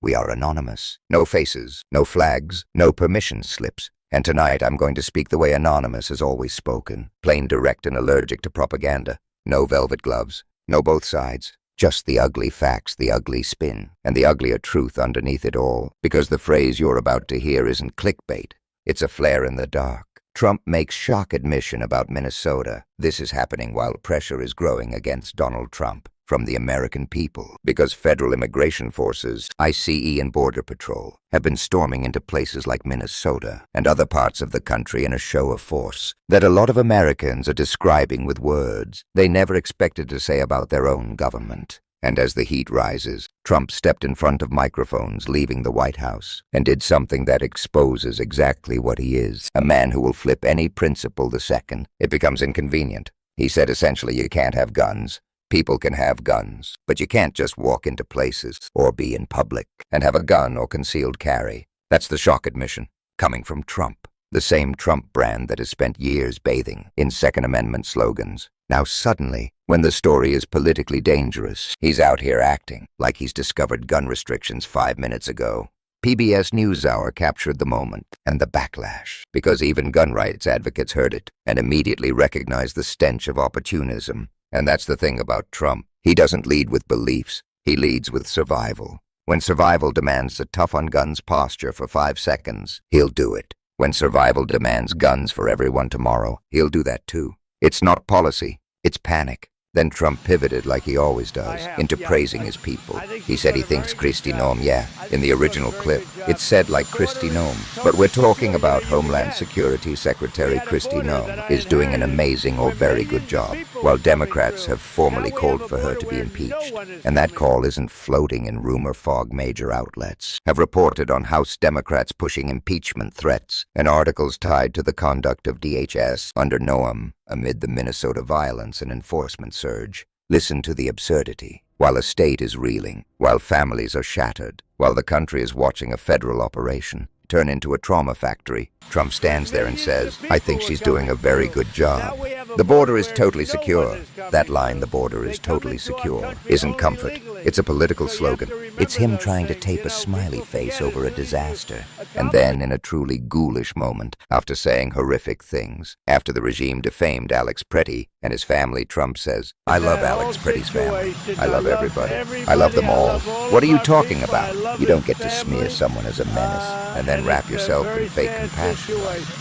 We are anonymous. No faces, no flags, no permission slips. And tonight I'm going to speak the way Anonymous has always spoken. Plain, direct, and allergic to propaganda. No velvet gloves. No both sides. Just the ugly facts, the ugly spin, and the uglier truth underneath it all. Because the phrase you're about to hear isn't clickbait. It's a flare in the dark. Trump makes shock admission about Minnesota. This is happening while pressure is growing against Donald Trump from the American people, because federal immigration forces, ICE and Border Patrol, have been storming into places like Minnesota and other parts of the country in a show of force that a lot of Americans are describing with words they never expected to say about their own government. And as the heat rises, Trump stepped in front of microphones leaving the White House and did something that exposes exactly what he is, a man who will flip any principle the second it becomes inconvenient. He said essentially you can't have guns. People can have guns, but you can't just walk into places or be in public and have a gun or concealed carry. That's the shock admission, coming from Trump, the same Trump brand that has spent years bathing in Second Amendment slogans. Now suddenly, when the story is politically dangerous, he's out here acting like he's discovered gun restrictions 5 minutes ago. PBS NewsHour captured the moment and the backlash, because even gun rights advocates heard it and immediately recognized the stench of opportunism. And that's the thing about Trump. He doesn't lead with beliefs. He leads with survival. When survival demands a tough-on-guns posture for 5 seconds, he'll do it. When survival demands guns for everyone tomorrow, he'll do that too. It's not policy. It's panic. Then Trump pivoted like he always does, into praising his people. He said he thinks Kristi Noem, in the original clip, it's said like Kristi Noem. But we're talking about Homeland Security Secretary Kristi Noem is doing an amazing or very good job, while Democrats have formally called for her to be impeached. And that call isn't floating in rumor fog. Major outlets have reported on House Democrats pushing impeachment threats and articles tied to the conduct of DHS under Noem amid the Minnesota violence and enforcement surge. Listen to the absurdity. While a state is reeling, while families are shattered, while the country is watching a federal operation turn into a trauma factory, Trump stands there and says, I think she's doing a very good job. The border is totally secure. That line, the border is totally secure, isn't comfort. It's a political slogan. It's him trying to tape a smiley face over a disaster. And then, in a truly ghoulish moment, after saying horrific things, after the regime defamed Alex Pretty and his family, Trump says, I love Alex Pretty's family. I love everybody. I love them all. What are you talking about? You don't get to smear someone as a menace and then wrap yourself in fake compassion.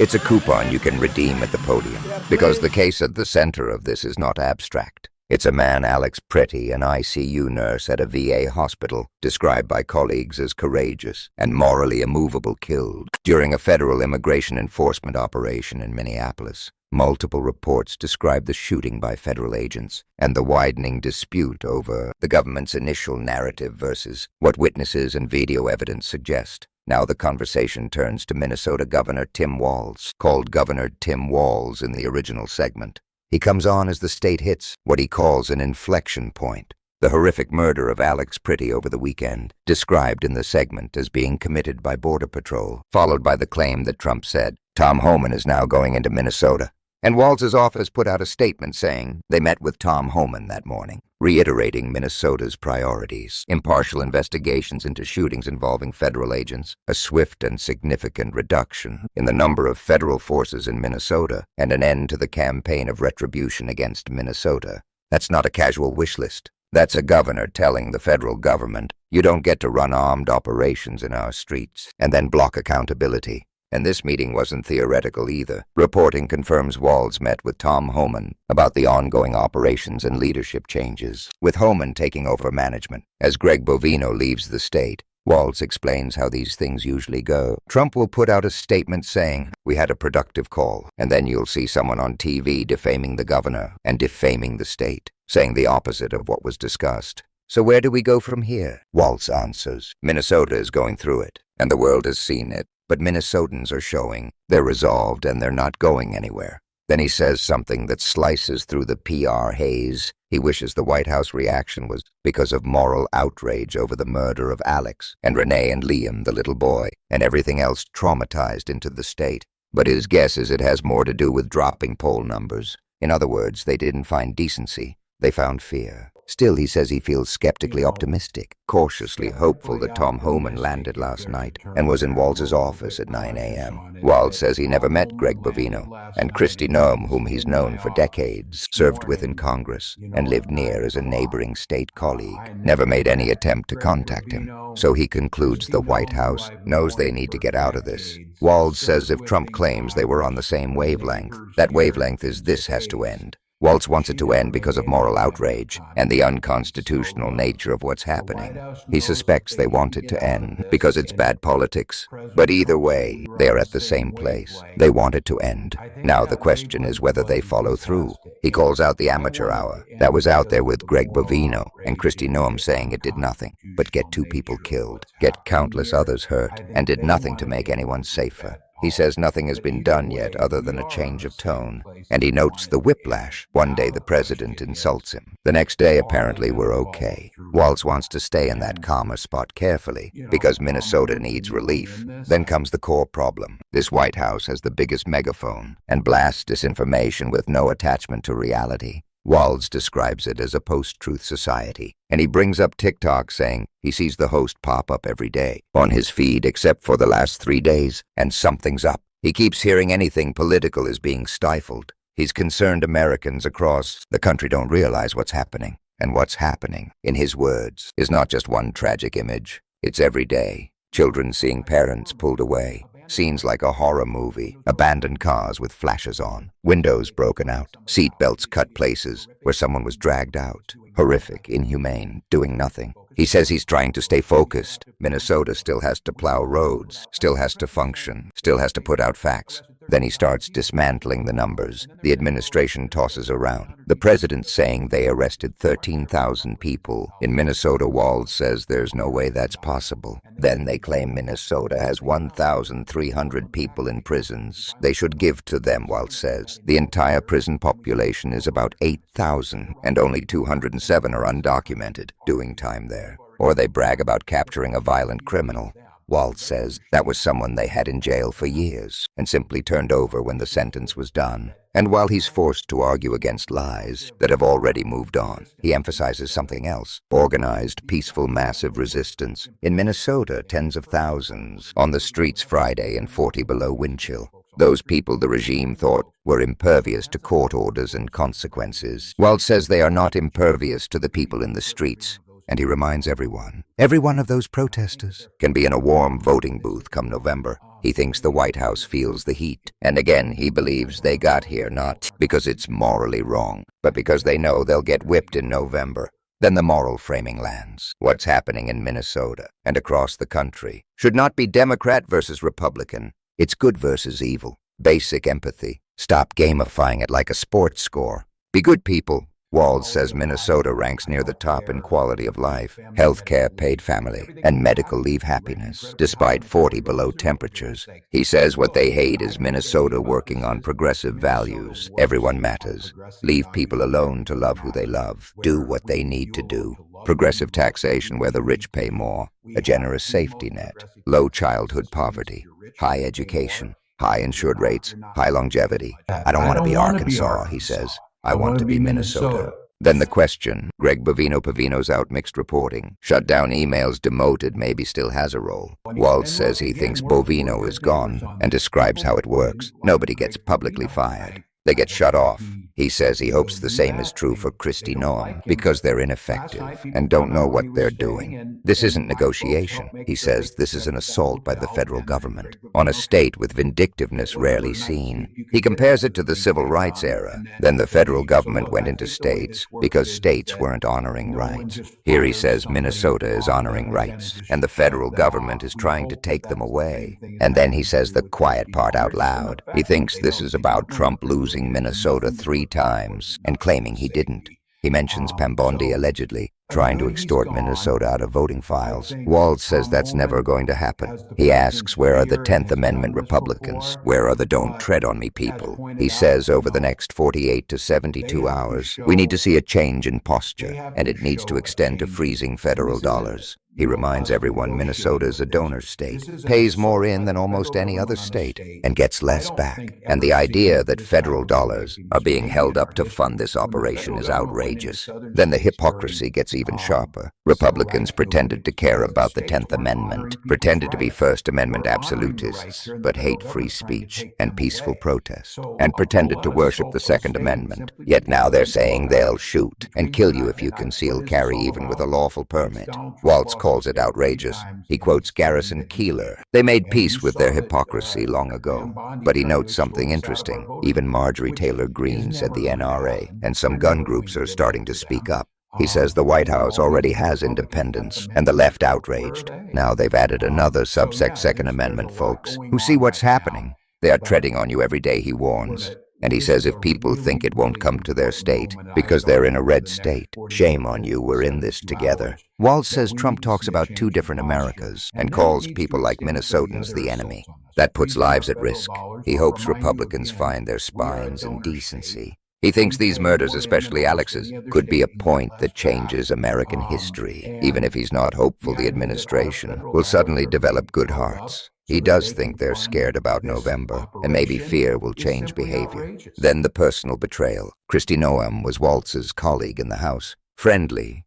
It's a coupon you can redeem at the podium, because the case at the center of this is not abstract. It's a man, Alex Pretty, an ICU nurse at a VA hospital, described by colleagues as courageous and morally immovable, killed during a federal immigration enforcement operation in Minneapolis. Multiple reports describe the shooting by federal agents and the widening dispute over the government's initial narrative versus what witnesses and video evidence suggest. Now the conversation turns to Minnesota Governor Tim Walz, called Governor Tim Walz in the original segment. He comes on as the state hits what he calls an inflection point. The horrific murder of Alex Pretty over the weekend, described in the segment as being committed by Border Patrol, followed by the claim that Trump said, Tom Homan is now going into Minnesota. And Walz's office put out a statement saying they met with Tom Homan that morning, reiterating Minnesota's priorities: impartial investigations into shootings involving federal agents, a swift and significant reduction in the number of federal forces in Minnesota, and an end to the campaign of retribution against Minnesota. That's not a casual wish list. That's a governor telling the federal government, you don't get to run armed operations in our streets and then block accountability. And this meeting wasn't theoretical either. Reporting confirms Walz met with Tom Homan about the ongoing operations and leadership changes, with Homan taking over management. As Greg Bovino leaves the state, Walz explains how these things usually go. Trump will put out a statement saying, we had a productive call, and then you'll see someone on TV defaming the governor and defaming the state, saying the opposite of what was discussed. So where do we go from here? Walz answers, Minnesota is going through it, and the world has seen it. But Minnesotans are showing they're resolved and they're not going anywhere. Then he says something that slices through the PR haze. He wishes the White House reaction was because of moral outrage over the murder of Alex and Renee and Liam, the little boy, and everything else traumatized into the state. But his guess is it has more to do with dropping poll numbers. In other words, they didn't find decency, they found fear. Still, he says he feels skeptically optimistic, cautiously hopeful that Tom Homan landed last night and was in Walz's office at 9 a.m. Walz says he never met Greg Bovino, and Kristi Noem, whom he's known for decades, served with in Congress, and lived near as a neighboring state colleague, never made any attempt to contact him. So he concludes the White House knows they need to get out of this. Walz says if Trump claims they were on the same wavelength, that wavelength is this has to end. Walz wants it to end because of moral outrage and the unconstitutional nature of what's happening. He suspects they want it to end because it's bad politics. But either way, they are at the same place. They want it to end. Now the question is whether they follow through. He calls out the amateur hour that was out there with Greg Bovino and Kristi Noem saying it did nothing but get 2 people killed, get countless others hurt, and did nothing to make anyone safer. He says nothing has been done yet other than a change of tone, and he notes the whiplash. One day the president insults him. The next day, apparently, we're okay. Walz wants to stay in that calmer spot carefully because Minnesota needs relief. Then comes the core problem. This White House has the biggest megaphone and blasts disinformation with no attachment to reality. Walz describes it as a post-truth society, and he brings up TikTok saying he sees the host pop up every day on his feed except for the last 3 days, and something's up. He keeps hearing anything political is being stifled. He's concerned Americans across the country don't realize what's happening, and what's happening, in his words, is not just one tragic image. It's every day. Children seeing parents pulled away. Scenes like a horror movie, abandoned cars with flashes on, windows broken out, seat belts cut places where someone was dragged out. Horrific, inhumane, doing nothing. He says he's trying to stay focused. Minnesota still has to plow roads, still has to function, still has to put out facts. Then he starts dismantling the numbers the administration tosses around. The president's saying they arrested 13,000 people. In Minnesota, Walz says there's no way that's possible. Then they claim Minnesota has 1,300 people in prisons. They should give to them, Walz says. The entire prison population is about 8,000, and only 207 are undocumented, doing time there. Or they brag about capturing a violent criminal. Walz says that was someone they had in jail for years and simply turned over when the sentence was done. And while he's forced to argue against lies that have already moved on, he emphasizes something else: organized, peaceful, massive resistance. In Minnesota, tens of thousands on the streets Friday in 40 below wind chill. Those people the regime thought were impervious to court orders and consequences. Walz says they are not impervious to the people in the streets. And he reminds every one of those protesters can be in a warm voting booth come November. He thinks the White House feels the heat. And again, he believes they got here not because it's morally wrong, but because they know they'll get whipped in November. Then the moral framing lands. What's happening in Minnesota and across the country should not be Democrat versus Republican. It's good versus evil. Basic empathy. Stop gamifying it like a sports score. Be good people. Walz says Minnesota ranks near the top in quality of life, healthcare, paid family, and medical leave happiness, despite 40 below temperatures. He says what they hate is Minnesota working on progressive values. Everyone matters. Leave people alone to love who they love. Do what they need to do. Progressive taxation where the rich pay more. A generous safety net. Low childhood poverty. High education. High insured rates. High longevity. I don't want to be Arkansas, he says. I want to be Minnesota. Then the question, Greg Pavino's out mixed reporting. Shut down emails, demoted, maybe still has a role. Walz says he thinks Bovino is gone and describes how it works. Nobody gets publicly fired. They get shut off. He says he hopes the same is true for Kristi Noem because they're ineffective and don't know what they're doing. This isn't negotiation. He says this is an assault by the federal government on a state with vindictiveness rarely seen. He compares it to the civil rights era. Then the federal government went into states because states weren't honoring rights. Here he says Minnesota is honoring rights and the federal government is trying to take them away. And then he says the quiet part out loud. He thinks this is about Trump losing Minnesota 3 times and claiming he didn't. He mentions Pambondi allegedly trying to extort Minnesota out of voting files. Walz says that's never going to happen. He asks, where are the 10th Amendment Republicans? Where are the don't tread on me people? He says over the next 48 to 72 hours, we need to see a change in posture, and it needs to extend to freezing federal dollars. He reminds everyone Minnesota is a donor state, pays more in than almost any other state, and gets less back. And the idea that federal dollars are being held up to fund this operation is outrageous. Then the hypocrisy gets even sharper. Republicans pretended to care about the 10th Amendment, pretended to be First Amendment absolutists, but hate free speech and peaceful protest, and pretended to worship the Second Amendment. Yet now they're saying they'll shoot and kill you if you conceal carry even with a lawful permit. Waltz calls it outrageous. He quotes Garrison Keillor. They made peace with their hypocrisy long ago. But he notes something interesting. Even Marjorie Taylor Greene said the NRA and some gun groups are starting to speak up. He says the White House already has independence, and the left outraged. Now they've added another subsect Second Amendment folks who see what's happening. They are treading on you every day, he warns. And he says if people think it won't come to their state because they're in a red state, shame on you, we're in this together. Waltz says Trump talks about two different Americas and calls people like Minnesotans the enemy. That puts lives at risk. He hopes Republicans find their spines and decency. He thinks these murders, especially Alex's, could be a point that changes American history. Even if he's not hopeful the administration will suddenly develop good hearts. He does think they're scared about November, and maybe fear will change behavior. Then the personal betrayal. Kristi Noem was Waltz's colleague in the House. Friendly.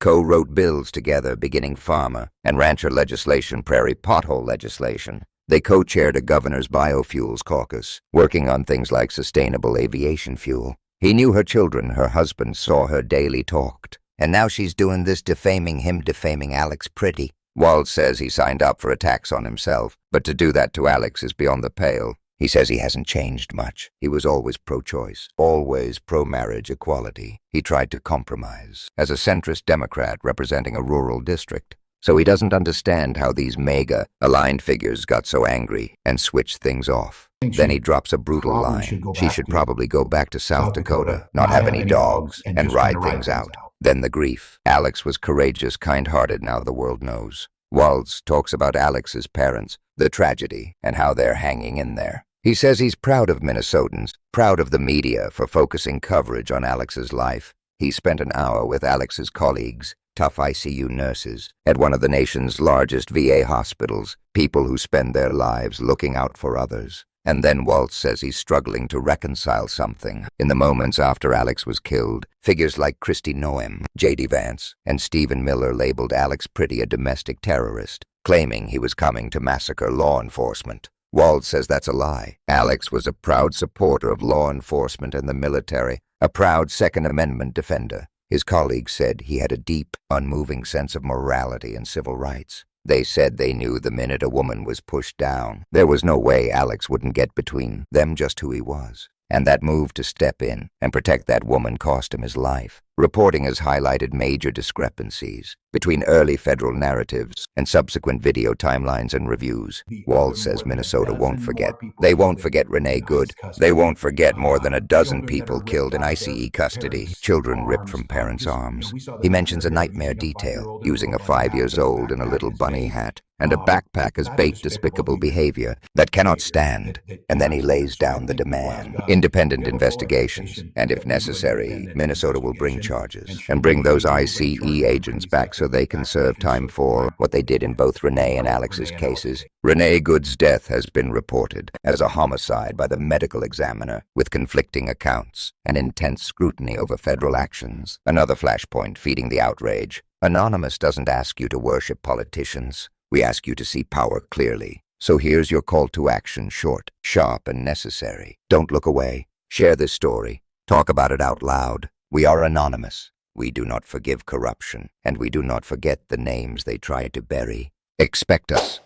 Co-wrote bills together beginning farmer and rancher legislation, prairie pothole legislation. They co-chaired a governor's biofuels caucus, working on things like sustainable aviation fuel. He knew her children, her husband saw her daily talked. And now she's doing this defaming him, defaming Alex Pretty. Waltz says he signed up for attacks on himself, but to do that to Alex is beyond the pale. He says he hasn't changed much. He was always pro-choice, always pro-marriage equality. He tried to compromise as a centrist Democrat representing a rural district. So he doesn't understand how these mega-aligned figures got so angry and switched things off. Then he drops a brutal line. She should probably go back to South Dakota, not have any dogs, and ride things out. Then the grief. Alex was courageous, kind-hearted, now the world knows. Waltz talks about Alex's parents, the tragedy, and how they're hanging in there. He says he's proud of Minnesotans, proud of the media for focusing coverage on Alex's life. He spent an hour with Alex's colleagues, tough ICU nurses, at one of the nation's largest VA hospitals, people who spend their lives looking out for others. And then Waltz says he's struggling to reconcile something. In the moments after Alex was killed, figures like Kristi Noem, J.D. Vance, and Stephen Miller labeled Alex Pretty a domestic terrorist, claiming he was coming to massacre law enforcement. Waltz says that's a lie. Alex was a proud supporter of law enforcement and the military, a proud Second Amendment defender. His colleagues said he had a deep, unmoving sense of morality and civil rights. They said they knew the minute a woman was pushed down, there was no way Alex wouldn't get between them, just who he was. And that move to step in and protect that woman cost him his life. Reporting has highlighted major discrepancies between early federal narratives and subsequent video timelines and reviews. Waltz says Minnesota won't forget. They won't forget Renee Good. They won't forget more than a dozen people killed in ICE custody, children ripped from parents' arms. He mentions a nightmare detail, using a 5-year-old in a little bunny hat and a backpack as bait, despicable behavior that cannot stand. And then he lays down the demand. Independent investigations, and if necessary, Minnesota will bring charges and bring those ICE agents back so they can serve time for what they did in both Renee and Alex's cases. Renee Good's death has been reported as a homicide by the medical examiner, with conflicting accounts and intense scrutiny over federal actions. Another flashpoint feeding the outrage. Anonymous doesn't ask you to worship politicians. We ask you to see power clearly. So here's your call to action, short, sharp, and necessary. Don't look away. Share this story. Talk about it out loud. We are anonymous. We do not forgive corruption, and we do not forget the names they try to bury. Expect us.